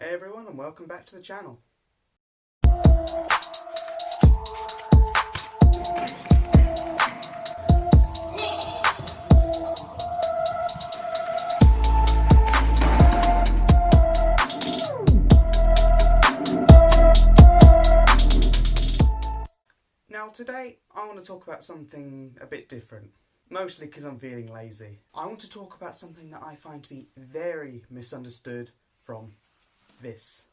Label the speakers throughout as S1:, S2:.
S1: Hey everyone, and welcome back to the channel. Now today I want to talk about something a bit different, mostly because I'm feeling lazy. I want to talk about something that I find to be very misunderstood from this.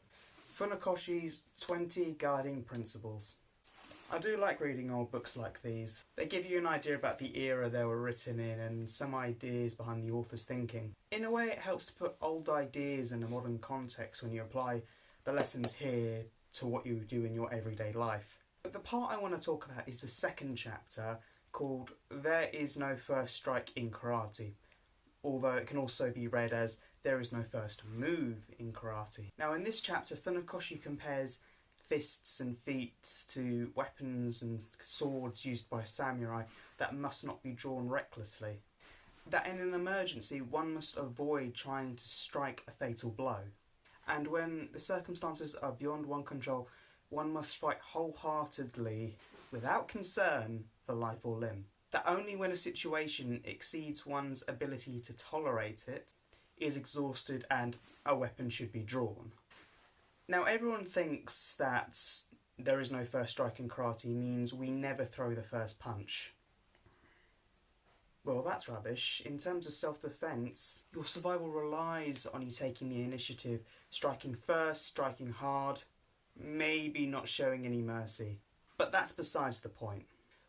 S1: Funakoshi's 20 Guiding Principles. I do like reading old books like these. They give you an idea about the era they were written in and some ideas behind the author's thinking. In a way, it helps to put old ideas in a modern context when you apply the lessons here to what you do in your everyday life. But the part I want to talk about is the second chapter, called There is no first strike in karate, although it can also be read as There is no first move in karate. Now in this chapter, Funakoshi compares fists and feet to weapons and swords used by samurai that must not be drawn recklessly. That in an emergency one must avoid trying to strike a fatal blow. And when the circumstances are beyond one's control, one must fight wholeheartedly, without concern for life or limb. That only when a situation exceeds one's ability to tolerate it is exhausted and a weapon should be drawn. Now everyone thinks that there is no first strike in karate means we never throw the first punch. Well, that's rubbish. In terms of self-defense, your survival relies on you taking the initiative, striking first, striking hard, maybe not showing any mercy. But that's besides the point.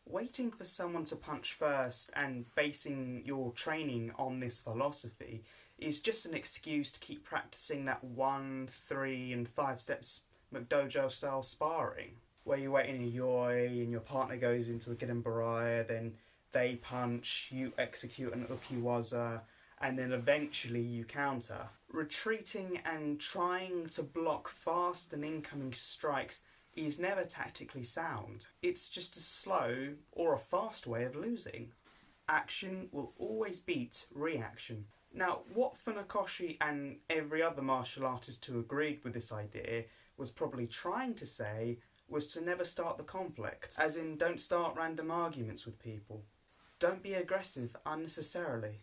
S1: Waiting for someone to punch first and basing your training on this philosophy is just an excuse to keep practicing that 1, 3 and 5 steps McDojo style sparring, where you wait in a yoi and your partner goes into a Gidambaraya, then they punch, you execute an ukiwaza, and then eventually you counter. Retreating and trying to block fast and incoming strikes is never tactically sound. It's just a slow or a fast way of losing. Action will always beat reaction. Now, what Funakoshi and every other martial artist who agreed with this idea was probably trying to say was to never start the conflict, as in don't start random arguments with people. Don't be aggressive unnecessarily.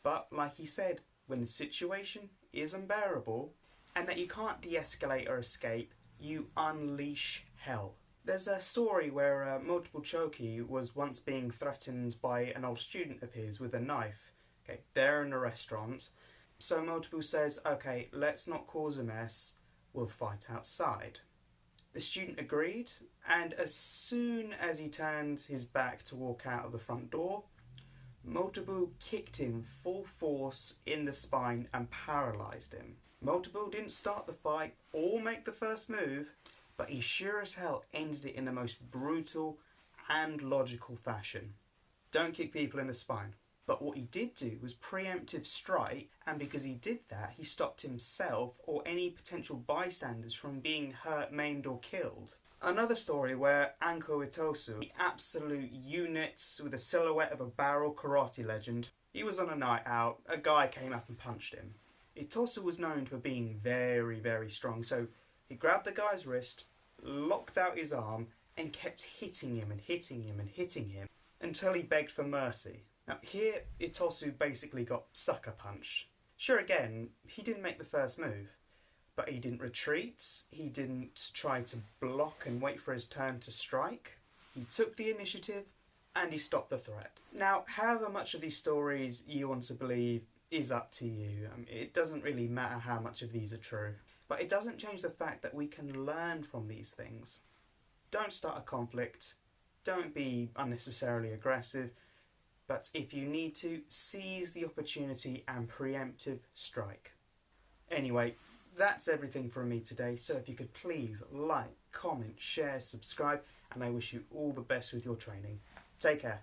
S1: But, like he said, when the situation is unbearable and that you can't de-escalate or escape, you unleash hell. There's a story where Multiple Choki was once being threatened by an old student of his with a knife. Okay, they're in a restaurant, so Multiple says, okay, let's not cause a mess, we'll fight outside. The student agreed, and as soon as he turned his back to walk out of the front door, Multiple kicked him full force in the spine and paralysed him. Multiple didn't start the fight or make the first move, but he sure as hell ended it in the most brutal and logical fashion. Don't kick people in the spine. But what he did do was preemptive strike, and because he did that, he stopped himself or any potential bystanders from being hurt, maimed or killed. Another story where Anko Itosu, the absolute unit with a silhouette of a barrel karate legend, he was on a night out, a guy came up and punched him. Itosu was known for being very, very strong, so he grabbed the guy's wrist, locked out his arm, and kept hitting him and hitting him and hitting him until he begged for mercy. Now here, Itosu basically got sucker punched. Sure, again, he didn't make the first move, but he didn't retreat, he didn't try to block and wait for his turn to strike. He took the initiative and he stopped the threat. Now, however much of these stories you want to believe is up to you. It doesn't really matter how much of these are true. But it doesn't change the fact that we can learn from these things. Don't start a conflict, don't be unnecessarily aggressive, but if you need to, seize the opportunity and preemptive strike. Anyway, that's everything from me today, so if you could please like, comment, share, subscribe, and I wish you all the best with your training. Take care.